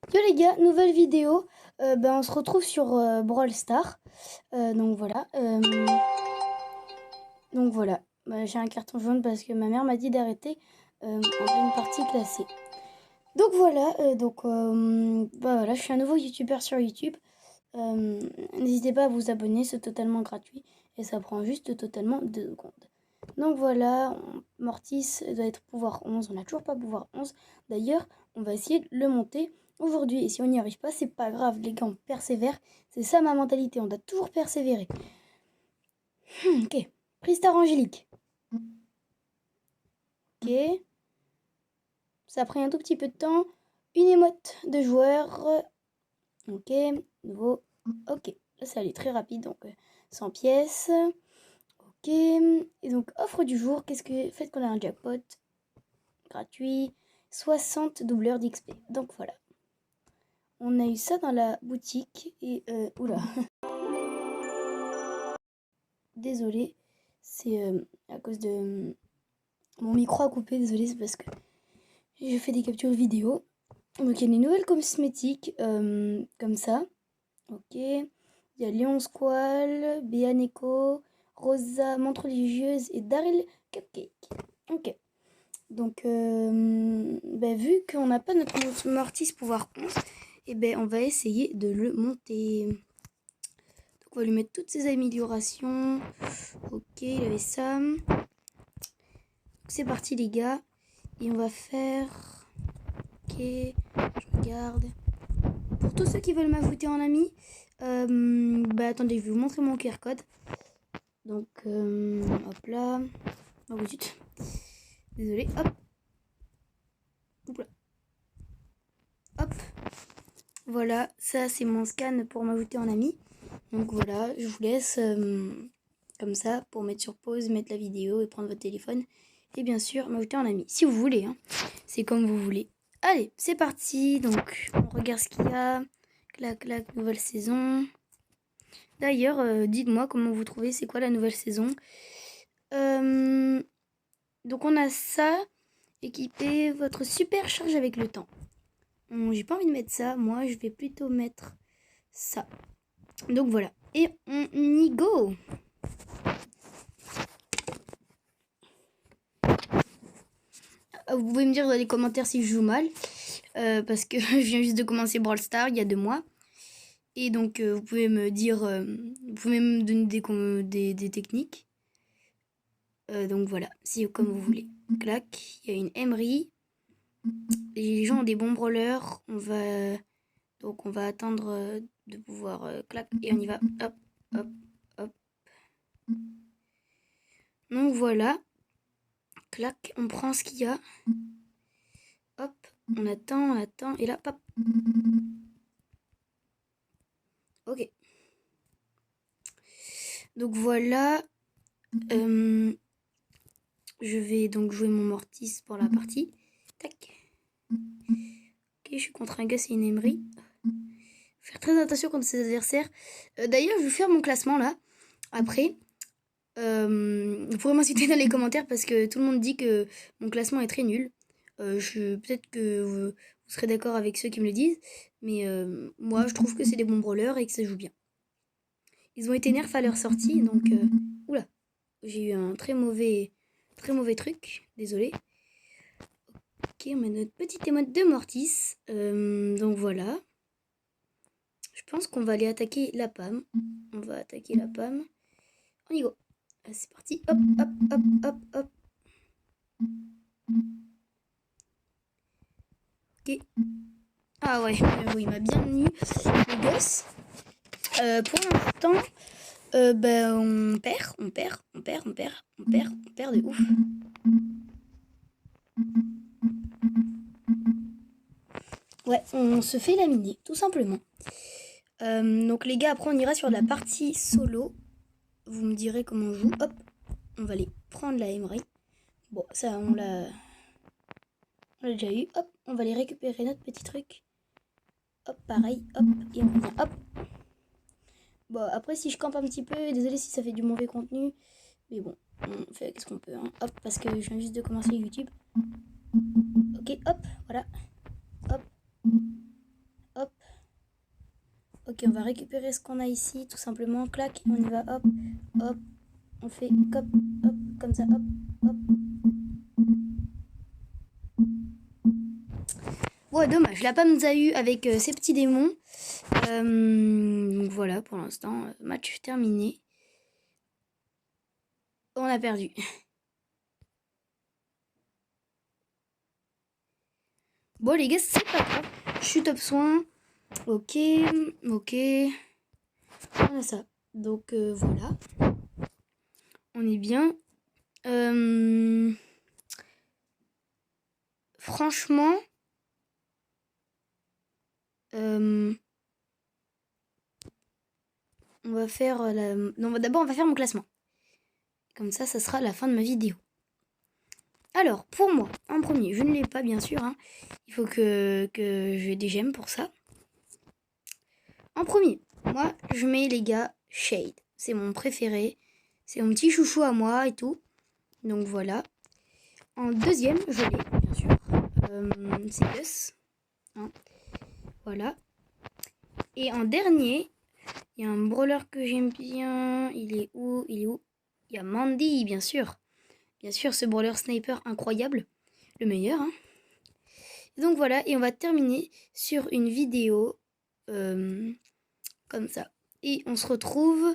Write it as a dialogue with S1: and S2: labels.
S1: Yo les gars, nouvelle vidéo. On se retrouve sur Brawl Stars. Donc voilà. J'ai un carton jaune parce que ma mère m'a dit d'arrêter en pleine partie classée. Donc voilà. Voilà, je suis un nouveau youtubeur sur YouTube. N'hésitez pas à vous abonner, c'est totalement gratuit et ça prend juste totalement 2 secondes. Donc voilà, Mortis doit être pouvoir 11, on n'a toujours pas pouvoir 11. D'ailleurs, on va essayer de le monter aujourd'hui. Et si on n'y arrive pas, c'est pas grave, les gars, on persévère. C'est ça ma mentalité, on doit toujours persévérer. Ok, Pristar Angélique. Ok, ça a pris un tout petit peu de temps. Une émote de joueur. Ok, nouveau. Ok, là ça allait très rapide, donc 100 pièces. Ok, et donc offre du jour, qu'est-ce que faites qu'on a un jackpot gratuit, 60 doubleurs d'XP. Donc voilà. On a eu ça dans la boutique et oula. Désolé, c'est à cause de mon micro a coupé, désolé, c'est parce que je fais des captures vidéo. Donc il y a des nouvelles cosmétiques comme ça. Ok. Il y a Léon Squall, Béa Neko, Rosa, Montre religieuse et Daryl Cupcake. Ok. Donc, vu qu'on n'a pas notre Mortis pouvoir 11, on va essayer de le monter. Donc, on va lui mettre toutes ses améliorations. Ok, il avait ça. C'est parti, les gars. Et on va faire... Ok, je regarde. Pour tous ceux qui veulent m'ajouter en ami, attendez, je vais vous montrer mon QR code. Donc, hop là. Oh, zut. Désolé, hop. Hop là. Hop. Voilà, ça c'est mon scan pour m'ajouter en ami. Donc voilà, je vous laisse comme ça pour mettre sur pause, mettre la vidéo et prendre votre téléphone. Et bien sûr, m'ajouter en ami, si vous voulez. Hein. C'est comme vous voulez. Allez, c'est parti. Donc, on regarde ce qu'il y a. Clac, clac, nouvelle saison. D'ailleurs, dites-moi comment vous trouvez, c'est quoi la nouvelle saison. Donc, on a ça. Équiper votre super charge avec le temps. J'ai pas envie de mettre ça. Moi, je vais plutôt mettre ça. Donc voilà. Et on y go. Vous pouvez me dire dans les commentaires si je joue mal. Parce que je viens juste de commencer Brawl Stars il y a 2 mois. Et donc vous pouvez me dire... vous pouvez me donner des techniques. Donc voilà. Si comme vous voulez. Clac. Il y a une Emery. Les gens ont des bons brawlers. Donc on va attendre de pouvoir... clac. Et on y va. Hop. Hop. Hop. Donc voilà. Clac. On prend ce qu'il y a. Hop. On attend. Et là, hop. Ok. Donc voilà. Je vais donc jouer mon Mortis pour la partie. Tac. Ok, je suis contre un gars, c'est une Emery. Faire très attention contre ses adversaires. D'ailleurs, je vais faire mon classement là. Après. Vous pourrez m'insulter dans les commentaires parce que tout le monde dit que mon classement est très nul. Peut-être que vous serez d'accord avec ceux qui me le disent. Mais moi, je trouve que c'est des bons brawlers et que ça joue bien. Ils ont été nerfs à leur sortie, donc... oula, j'ai eu un très mauvais truc, désolé. Ok, on met notre petite émote de Mortis. Donc voilà. Je pense qu'on va aller attaquer la Pam. On va attaquer la Pam. On y go. C'est parti. Hop, hop, hop, hop, hop. Ok. Ah ouais, oui, il m'a bien tenu le gosse. Pour l'instant, on perd de ouf. Ouais, on se fait laminer, tout simplement. Donc les gars, après on ira sur la partie solo. Vous me direz comment on joue. Hop, on va aller prendre la Emery. Bon, ça on l'a déjà eu. Hop, on va aller récupérer notre petit truc. Hop, pareil, hop, et on vient, hop. Bon, après si je campe un petit peu, désolé si ça fait du mauvais contenu. Mais bon, on fait qu'est-ce qu'on peut. Hein. Hop, parce que je viens juste de commencer YouTube. Ok, hop, voilà. Hop. Ok, on va récupérer ce qu'on a ici, tout simplement. Clac, on y va, hop, hop. On fait hop, hop, comme ça, hop, hop. Ouais, dommage, la pomme nous a eu avec ces petits démons. Donc voilà, pour l'instant, match terminé. On a perdu. Bon les gars, c'est pas grave. Je suis top soin. Ok, ok. On a ça. Donc voilà. On est bien. Franchement, on va faire la... Non, d'abord on va faire mon classement. Comme ça sera la fin de ma vidéo. Alors, pour moi, en premier, je ne l'ai pas bien sûr. Hein. Il faut que j'ai des gemmes pour ça. En premier, moi, je mets les gars Shade. C'est mon préféré. C'est mon petit chouchou à moi et tout. Donc voilà. En deuxième, je l'ai, bien sûr. C'est Gus. Hein. Voilà. Et en dernier, il y a un brawler que j'aime bien. Il est où? Il y a Mandy, bien sûr. Bien sûr, ce brawler sniper incroyable. Le meilleur. Hein. Donc voilà, et on va terminer sur une vidéo comme ça. Et on se retrouve